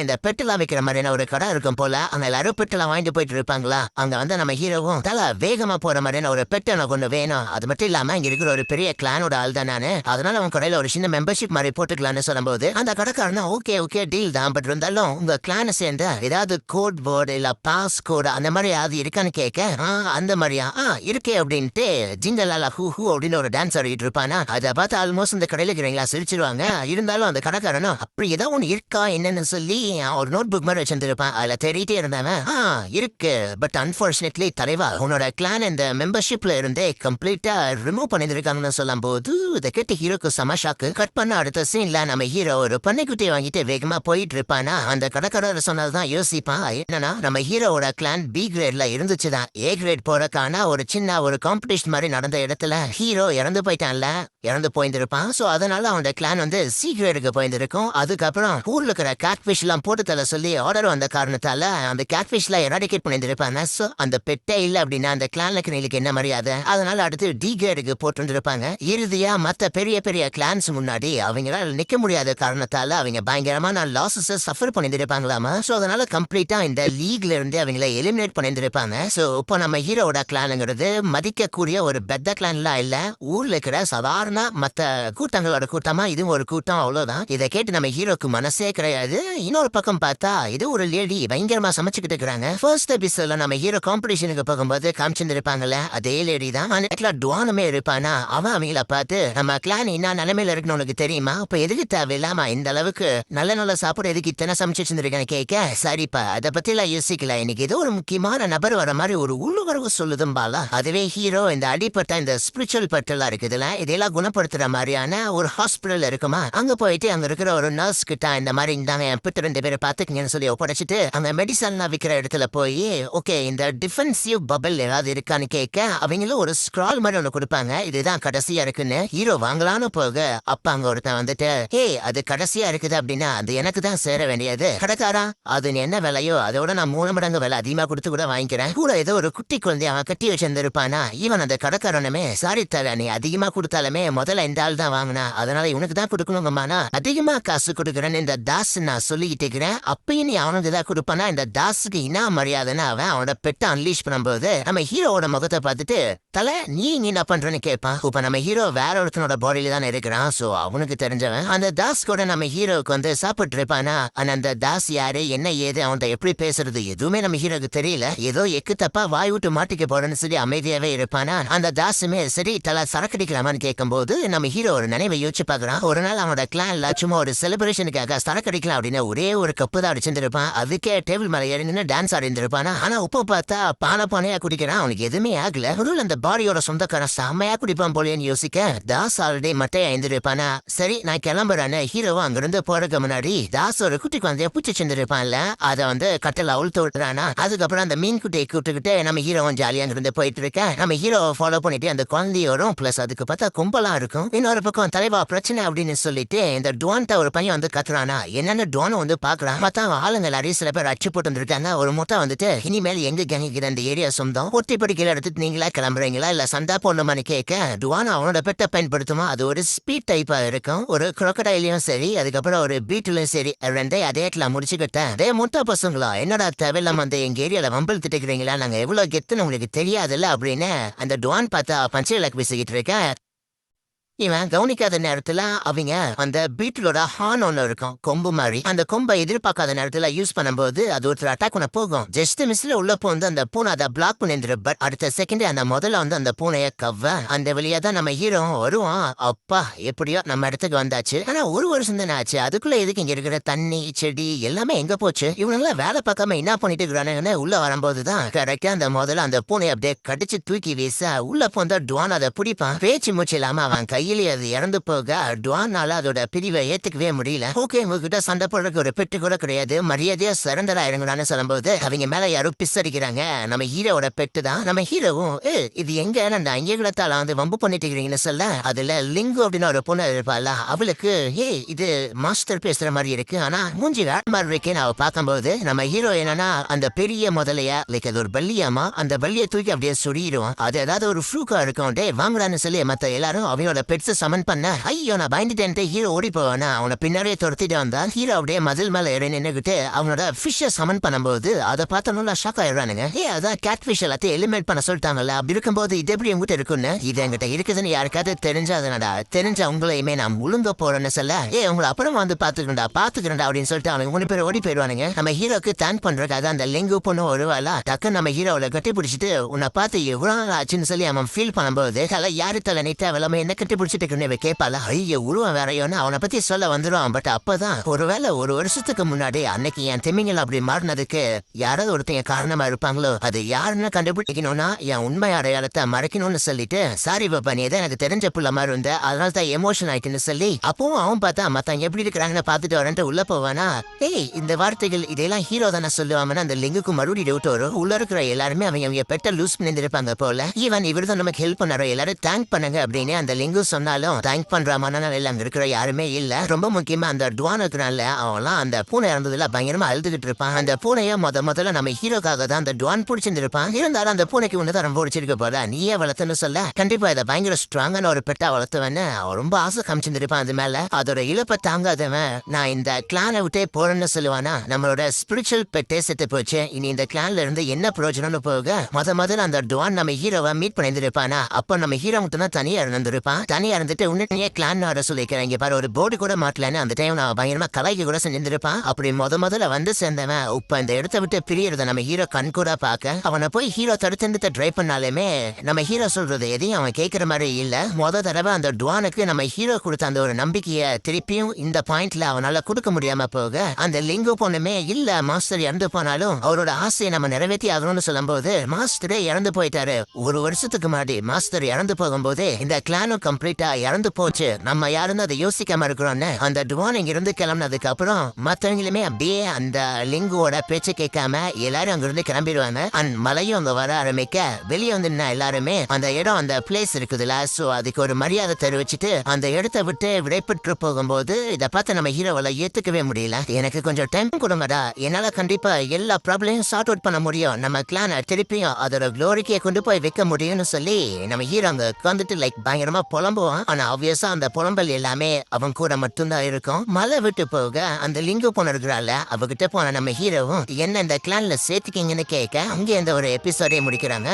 இந்த பெட்டெல்லாம் வைக்கிற மாதிரியான ஒரு கடை இருக்கும் போல. அங்க எல்லாரும் பெட்டெல்லாம் வாங்கிட்டு போயிட்டு இருப்பாங்களா. அங்க வந்து நம்ம ஹீரோவும் தல வேகமா போற மாதிரியான ஒரு பெட் எனக்கு ஒண்ணு வேணும். அது மட்டும் இல்லாம இங்க இருக்கிற ஒரு பெரிய கிளானோட ஆள் தான் நானு. அதனால அவன் கடையில ஒரு சின்ன மெம்பர்ஷிப் மாதிரி போட்டுக்கலாம்னு சொல்லும்போது அந்த கடைக்காரனா ஓகே ஓகே டீல் தான். பட் இருந்தாலும் உங்க கிளானை சேர்ந்த ஏதாவது கோட் வேர்டு இல்ல பாஸ் கோடு அந்த மாதிரி அது இருக்கான்னு கேட்க அந்த மாதிரியா இருக்கே அப்படின்ட்டு ஜிங்கலாலா ஹூ ஹூ அப்படின்னு ஒரு டான்ஸ் ஆடிட்டு இருப்பானா. அதை பார்த்து ஆல்மோஸ்ட் இந்த கடையில இருக்கிறீங்களா சிரிச்சிருவாங்க. இருந்தாலும் அந்த கடைக்காரனும் அப்படி ஏதோ ஒண்ணு இருக்கா என்னன்னு சொல்லி ஒரு நோட் புக் மாதிரி வச்சிருந்திருப்பான். அதுல தேடிட்டே இருந்தவன் இருக்கு பட் அன்பார்ச்சுனேட்லி தலைவா உன்னோட கிளான் இந்த மெம்பர்ஷிப்ல இருந்தே கம்ப்ளீட்டா ரிமூவ் பண்ணிருக்காங்கன்னு சொல்லும் போது இதை கேட்டு ஹீரோக்கு சமஷாக்கு. கட் பண்ண அடுத்த சீன்ல நம்ம ஹீரோ ஒரு பண்ணைக்குட்டியை வாங்கிட்டு வேகமா போயிட்டு இருப்பானா. அந்த கடைக்காரர் சொன்னதுதான் யோசிப்பான். என்னன்னா நம்ம ஹீரோவோட கிளான் பி கிரேட்ல இருந்துச்சுதான். ஏ கிரேட் போறக்கான ஒரு சின்ன ஒரு காம்படிஷன் மாதிரி நடந்த இடத்துல ஹீரோ இறந்து போயிட்டான்ல. இறந்து போயிருந்திருப்பான். சோ அதனால அவனோட கிளான் வந்து சி கிரேடுக்கு போயிருந்திருக்கும். அதுக்கப்புறம் ஊர்ல இருக்கிற கேட்ஃபிஷ் எல்லாம் போட்டு தர சொல்லி ஆர்டர் வந்த காரணத்தால அந்த கேட்ஃபிஷ் எல்லாம் எராடிகேட் பண்ணிருப்பாங்க. சோ அந்த பெட்டே இல்ல அப்படின்னா அந்த கிளானுக்கு நீங்களுக்கு என்ன மரியாதை. அதனால அடுத்து டி கிரேடுக்கு போட்டுருப்பாங்க. இறுதியா மத்த பெரிய பெரிய கிளான்ஸ் முன்னாடி அவங்களால நிக்க முடியாத காரணத்தால அவங்க பயங்கரமான லாசஸ் சஃபர் பண்ணிருப்பாங்களாமா. சோ அதனால கம்ப்ளீட்டா இந்த லீக்ல இருந்து அவங்கள எலிமினேட் பண்ணிருப்பாங்க. சோ இப்போ நம்ம ஹீரோட கிளானுங்கிறது மதிக்கக்கூடிய ஒரு பெத்த கிளான்லாம் இல்ல. ஊர்ல இருக்கிற சாதாரண மத்த கூட்டங்களோட கூட்டமா இதுவும் ஒரு கூட்டம், அவ்வளவுதான். இதை கேட்டு நம்ம ஹீரோக்கு மனசே கிடையாது. இன்னொரு பக்கம் பார்த்தா இது ஒரு லேடி பயங்கரமா சமைச்சுக்கிட்டு இருக்காங்க. ஃபர்ஸ்ட் எபிசோட்ல நம்ம ஹீரோ காம்படிஷனுக்கு போகும்போது காமிச்சிருப்பாங்கல்ல அதே லேடி தான். டுவானுமே இருப்பானா. அவன் அவங்கள பார்த்து நம்ம கிளான் என்ன நிலைமையில இருக்குன்னு உனக்கு தெரியுமா, இப்ப எதுக்கு தேவையில்லாம இந்த அளவுக்கு நல்ல நல்ல சாப்பாடு எதுக்கு இத்தனை சமைச்சு வச்சிருக்கேன்னு கேட்க, சரிப்பா அதை பத்தி எல்லாம் யோசிக்கல, எனக்கு ஏதோ ஒரு முக்கியமான நபர் வர மாதிரி ஒரு உள்ளுணர்வு சொல்லுதும்பாலா. அதுவே ஹீரோ இந்த அடிப்பட்ட இந்த ஸ்பிரிச்சுவல் பட்டெல்லாம் இருக்குதுல்ல, இதெல்லாம் குணப்படுத்துற மாதிரியான ஒரு ஹாஸ்பிட்டல் இருக்குமா. அங்க போயிட்டு அங்க இருக்கிற ஒரு நர்ஸ் கிட்ட இந்த மாதிரி இந்தாங்க என் பிட்டு 2 பேரை பாத்துக்கங்கன்னு சொல்லி ஒப்படைச்சிட்டு அந்த மெடிசன் விற்கிற இடத்துல போய் ஓகே இந்த டிஃபென்சிவ் பபிள் ஏதாவது இருக்கான்னு கேட்க அவங்களும் ஒரு ஸ்க்ரால் மாதிரி ஒண்ணு கொடுப்பாங்க. இதுதான் கடைசியா இருக்குன்னு ஹீரோ வாங்கலான்னு போக அப்ப அங்க ஒருத்தன் வந்துட்டு அது கடைசியா இருக்குது அப்படின்னா அது எனக்கு தான் சேர வேண்டியது. கடைக்காரா அது என்ன விலையோ அதோட நான் 3 மடங்கு விலை அதிகமா கொடுத்து கூட வாங்கிக்கிறேன். கூட ஏதோ ஒரு குட்டி குழந்தைய அவன் கட்டி வச்சிருந்திருப்பானா. இவன் அந்த கடைக்காரனுமே சாரி தர நீ அதிகமா கொடுத்தாலுமே முதல்ல இந்த ஆள் தான் வாங்கினா, அதனால இவனுக்கு தான் கொடுக்கணுங்கம்மானா அதிகமா காசு கொடுக்குறேன்னு இந்த தாஸ் நான் சொல்லிக்கிட்டு இருக்கிறேன். அப்பயும் நீ அவனுக்கு தான் கொடுப்பானா. இந்த தாஸுக்கு என்ன மரியாதைன்னு அவன் அவனோட பெட்டை அன்லீஷ் பண்ணும்போது நம்ம ஹீரோவோட முகத்தை பார்த்துட்டு தலை நீ என்ன பண்றன்னு கேட்பான். இப்ப நம்ம ஹீரோ வேற ஒருத்தனோட பாடியில தான் இருக்கிறான். சோ அவனுக்கு தெரிஞ்சவன் அந்த தாஸ் கூட நம்ம ஹீரோவுக்கு வந்து சாப்பிட்டு இருப்பானா. அந்த தாஸ் யாரு என்ன ஏது அவன்கிட்ட எப்படி பேசுறது எதுவுமே நம்ம ஹீரோக்கு தெரியல. ஏதோ எக்கு தப்பா வாய் விட்டு மாட்டிக்க போறேன்னு சொல்லி அமைதியாவே இருப்பானா. அந்த தாஸுமே சரி தலை சரக்கடிக்கலாமான்னு கேட்கும் போது நம்ம ஹீரோ ஒரு நினைவை யோசிச்சு பாக்குறான். ஒரு நாள் அவனோட கிளான்ல சும்மா ஒரு செலிப்ரேஷனுக்காக சரக்கடிக்கலாம் அப்படின்னு ஒரே ஒரு கப்பு தான் அடிச்சிருப்பான். அதுக்கே டேபிள் மேல ஏறி நின்று டான்ஸ் ஆடி இருந்திருப்பானா. ஆனா உப்ப பார்த்தா பானையா குடிக்கிறான். அவனுக்கு எதுவுமே ஆகல. அந்த பாடியோட சொந்தக்காரன் செம்மையா குடிப்பான் போலேன்னு யோசிக்க தாஸ் ஆல்ரெடி மட்டையா எழுந்திருப்பானா. சரி நான் கிளம்புறானு ஹீரோவும் அங்கிருந்து போறதுக்கு முன்னாடி தாஸ் ஒரு குட்டி குழந்தைய பூச்சி செஞ்சிருப்பான்ல அதை வந்து கட்டல அவுழ்த்து விட்டுறானா. அதுக்கப்புறம் அந்த மீன் குட்டியை கூப்பிட்டுக்கிட்டு நம்ம ஹீரோவும் ஜாலியா அங்கிருந்து போயிட்டு இருக்க. நம்ம ஹீரோவை ஃபாலோ பண்ணிட்டு அந்த குழந்தையோரும் பிளஸ் அதுக்கு பார்த்தா கும்பலா இருக்கும். இன்னொரு பக்கம் தலைவா பிரச்சனை அப்படின்னு சொல்லிட்டு இந்த டுவான்ட்ட ஒரு பையன் வந்து கத்துறானா. என்னன்னு டுவானும் வந்து பாக்குறான். மத்த ஆளுங்க எல்லாரையும் சில பேர் அச்சு போட்டு வந்துருக்காங்க. ஒரு மொட்டை வந்துட்டு இனிமேல் எங்க கேங்கிற அந்த ஏரியா சொந்தம் ஒட்டி படிக்கல எடுத்துட்டு நீங்களா கிளம்புறீங்களா இல்ல சண்டா போடணுமான்னு கேட்க டுவான் அவனோட பெட்டை பயன்படுத்துமா. அது ஒரு ஸ்பீட் டைப்பா இருக்கும். ஒரு crocodile-யும் சரி அதுக்கப்புறம் ஒரு பீட்டிலும் சரி ரெண்டே அதே முடிச்சுக்கிட்டேன். அதே முட்டை பசங்களா என்னடா தேவையில்லாம வந்து எங்க ஏரியால வம்பல் திட்டுக்கிறீங்களா, நாங்க எவ்வளவு கெத்துன்னு உங்களுக்கு தெரியாதுல்ல அப்படின்னு அந்த டுவான் பார்த்தா பஞ்சையில பேசிக்கிட்டு இருக்கேன். இவன் கவனிக்காத நேரத்துல அவங்க அந்த பீட்டிலோட ஹார்ன் ஒண்ணு இருக்கும் கொம்பு மாதிரி. அந்த கொம்பை எதிர்பார்க்காத நேரத்துல யூஸ் பண்ணும்போது அது ஒருத்தர் அட்டாக் பண்ண போகும். ஜஸ்ட் மிஸ்ல உள்ள போந்து அந்த பூனை அதை பிளாக் பண்ணிரு. பட் அடுத்த செகண்ட் அந்த முதல்ல வந்து அந்த பூனைய கவ்வ அந்த வழியா தான் நம்ம ஹீரோ வருவான். அப்பா எப்படியோ நம்ம இடத்துக்கு வந்தாச்சு. ஆனா ஒரு வருஷம் தானே ஆச்சு. அதுக்குள்ள எதுக்கு இங்க இருக்கிற தண்ணி செடி எல்லாமே எங்க போச்சு. இவனெல்லாம் வேலை பார்க்காம என்ன பண்ணிட்டு இருக்கிறானுங்கன்னு உள்ள வரும்போதுதான் கரெக்டா அந்த முதல்ல அந்த பூனையை அப்படியே கடிச்சு தூக்கி வீச உள்ள போந்தா டுவான் அதை பிடிப்பான். பேச்சு மூச்சு இல்லாம அவன் கையிலே அது இறந்து போக டுவானால அதோட பிரிவை ஏத்துக்கவே முடியல. ஓகே உங்ககிட்ட சண்டை போடுறதுக்கு ஒரு பெட்டு கூட கிடையாது, மரியாதையா சரண்டரா இறங்குறான்னு சொல்லும்போது அவங்க மேல யாரும் பிஸ் அடிக்கிறாங்க. நம்ம ஹீரோட பெட்டு தான். நம்ம ஹீரோவும் இது எங்க அந்த அங்கேகளத்தால வந்து வம்பு பண்ணிட்டு இருக்கிறீங்கன்னு சொல்ல அதுல லிங்கு அப்படின்னு ஒரு பொண்ணு இருப்பாள். அவளுக்கு இது மாஸ்டர் பேசுற மாதிரி இருக்கு ஆனா மூஞ்சி வேற மாதிரி இருக்கேன்னு அவ பார்க்கும்போது நம்ம ஹீரோ என்னன்னா அந்த பெரிய முதலையா லைக் அது ஒரு பல்லியாமா அந்த பல்லியை தூக்கி அப்படியே சுடிடுவான். அது ஏதாவது ஒரு ஃப்ளூக்கா இருக்கும். டே வாங்குறான்னு சொல்லி மத்த எல்லாரும் அவனோட பெட்ஸ் சமன் பண்ண ஐயோ நான் பயந்துட்டேன்ட்டு ஹீரோ ஓடி போவானா அவனை பின்னாடியே துரத்திட்டு வந்தா ஹீரோ அப்படியே மதில் மேல ஏறி நின்னுகிட்டு அவனோட ஃபிஷ்ஷை சமன் பண்ணும்போது அதை பார்த்த நல்லா ஷாக் ஆயிடுறானுங்க. அதான் கேட் ஃபிஷ் எல்லாத்தையும் எலிமினேட் பண்ண சொல்லிட்டாங்கல்ல. அப்படி இருக்கும்போது இது எப்படி எங்கிட்ட இருக்குன்னு இது என்கிட்ட இருக்குதுன்னு யாருக்காவது தெரிஞ்சாதனடா தெரிஞ்ச அவங்களையுமே நான் உளுங்க போறேன்னு சொல்ல உங்களை அப்புறம் வந்து பாத்துக்கிறேன்டா அப்படின்னு சொல்லிட்டு அவனுக்கு 3 பேர் ஓடி போயிடுவானுங்க. நம்ம ஹீரோக்கு தேங்க் பண்றதுக்காக அந்த லிங்கு பொண்ணு வருவாளா டக்கு நம்ம ஹீரோவை கட்டி பிடிச்சிட்டு உன்னை பார்த்து எவ்வளவு நாள் ஆச்சுன்னு சொல்லி அவன் ஃபீல் பண்ணும்போது யாரு தலை நீட்டா வெள்ளாம என்ன கட்டி பிடிச்சிட்டு கேட்பாளா ஐயோ உருவம் வேறையோன்னு அவனை பத்தி சொல்ல வந்துடுவான். பட் அப்பதான் ஒருவேளை 1 வருஷத்துக்கு முன்னாடி அன்னைக்கு என் திமிங்கல் அப்படி மாறினதுக்கு யாராவது ஒருத்தங்க காரணமா இருப்பாங்களோ அது யாருன்னு கண்டுபிடிக்கணும்னா என் உண்மை அடையாளத்தை மறைக்கணும்னு சொல்லிட்டு சாரி பாப்பா நீ தான் எனக்கு தெரிஞ்ச புள்ள மாதிரி இருந்த அதனால தான் எமோஷன் ஆயிட்டுன்னு சொல்லி அப்பவும் அவன் பார்த்தா மத்தவங்க எப்படி இருக்கிறாங்கன்னு பார்த்துட்டு வரேன்ட்டு உள்ள போவானா. இந்த வார்த்தைகள் இதெல்லாம் ஹீரோ தானே சொல்லுவாங்கன்னா அந்த லிங்குக்கு மறுபடியும் டவுட் வரும். உள்ள இருக்கிற எல்லாருமே அவங்க பெட்ட லூஸ் பண்ணிருப்பாங்க போல. ஈவன் இவர் தான் நமக்கு ஹெல்ப் பண்ணாரோ எல்லாரும் தேங்க் பண்ணுங்க அப்படின்னு அந்த லிங்கு சொன்னாலும் தேங்க் பண்ற மனநிலை எல்லாம் இருக்கிற யாருமே இல்ல. ரொம்ப முக்கியமா அந்த டுவான் இருக்கிறனால அவன்லாம் அந்த பூனை இறந்ததுல பயங்கரமா அழுதுகிட்டு இருப்பான். அந்த பூனைய முதல்ல நம்ம ஹீரோக்காக தான் அந்த டுவான் பிடிச்சிருந்திருப்பான். இருந்தாலும் அந்த பூனைக்கு ஒண்ணுதான் ரொம்ப பிடிச்சிருக்க போல நீயே வளர்த்துன்னு சொல்ல கண்டிப்பா இதை பயங்கர ஸ்ட்ராங்கான ஒரு பெட்டா வளர்த்துவன்னு அவன் ரொம்ப ஆசை காமிச்சிருப்பான். அது மேல அதோட இழப்பை தாங்காதவன் நான் இந்த கிளானை விட்டே போறேன்னு சொல்லுவானா. நம்மளோட ஸ்பிரிச்சுவல் பெட்டே செத்து போச்சு இனி இந்த கிளான்ல இருந்து என்ன பிரயோஜனம்னு போக முதல்ல அந்த டுவான் நம்ம ஹீரோவை மீட் பண்ணிருப்பானா. அப்ப நம்ம ஹீரோ மட்டும் தான் தனியா இருந்திருப்பான். தனியா இருந்துட்டு உன்னையே கிளான் வர சொல்லிக்கிறேன் இங்க பாரு ஒரு போர்டு கூட மாட்டலன்னு அந்த டைம் நான் பயங்கரமா கலாய்க்கு கூட செஞ்சிருப்பான். அப்படி முதல்ல வந்து சேர்ந்தவன் இப்ப இந்த இடத்த விட்டு பிரியறத நம்ம ஹீரோ கண் கூட பார்க்க அவனை போய் ஹீரோ தடுத்து ட்ரை பண்ணாலுமே நம்ம ஹீரோ சொல்றது எதையும் அவன் கேட்கற மாதிரி இல்ல. தடவை அந்த டுவானுக்கு நம்ம ஹீரோ கொடுத்த அந்த ஒரு நம்பிக்கைய திருப்பியும் இந்த பாயிண்ட்ல அவனால கொடுக்க முடியாம போக அந்த லிங்கு பொண்ணுமே இல்ல மாஸ்டர் இறந்து போனாலும் அவரோட ஆசையை நம்ம நிறைவேற்றி ஆகணும்னு சொல்லும் போது மாஸ்டரே இறந்து போயிட்டாரு. 1 வருஷத்துக்கு முன்னாடி மாஸ்டர் இறந்து போகும்போதே இந்த கிளானும் கம்ப்ளீட்டா இறந்து போச்சு நம்ம யாருன்னு அதை யோசிக்காம இருக்கிறோம்னு அந்த டுவான் இங்க இருந்து கிளம்பினதுக்கு அப்புறம் மத்தவங்களுமே அப்படியே அந்த லிங்குவோட பேச்சு கேட்காம எல்லாரும் அங்க இருந்து கிளம்பிடுவாங்க. அண்ட் மலையும் அங்க வர ஆரம்பிக்க வெளியே வந்து எல்லாருமே அந்த இடம் அந்த பிளேஸ் இருக்குதுல்ல சோ அதுக்கு ஒரு மரியாதை தெரிவிச்சுட்டு அந்த இடத்தை விட்டு விடைபெற்று போகும்போது இதை பார்த்து நம்ம ஹீரோவால ஏத்துக்கவே முடியல. எனக்கு கொஞ்சம் டைம் கொடுங்கடா என்னால கண்டிப்பா எல்லா ப்ராப்ளமையும் சார்ட் அவுட் பண்ண முடியும் நம்ம கிளானை திருப்பியும் அதோட குளோரிக்கையை கொண்டு போய் வைக்க முடியும்னு சொல்லி நம்ம ஹீரோ அங்க உட்காந்துட்டு பயங்கரமா புலம்புவான். ஆனா ஆப்வியஸா அந்த புலம்பல் எல்லாமே அவன் கூட மட்டும்தான் இருக்கும். மலை விட்டு போக அந்த லிங்கு பொண்ணு இருக்கிறாள் அவகிட்ட போன நம்ம ஹீரோவும் என்ன இந்த கிளான்ல சேர்த்துக்கீங்கன்னு கேட்க அங்கே இந்த ஒரு எபிசோடே முடிக்கிறாங்க.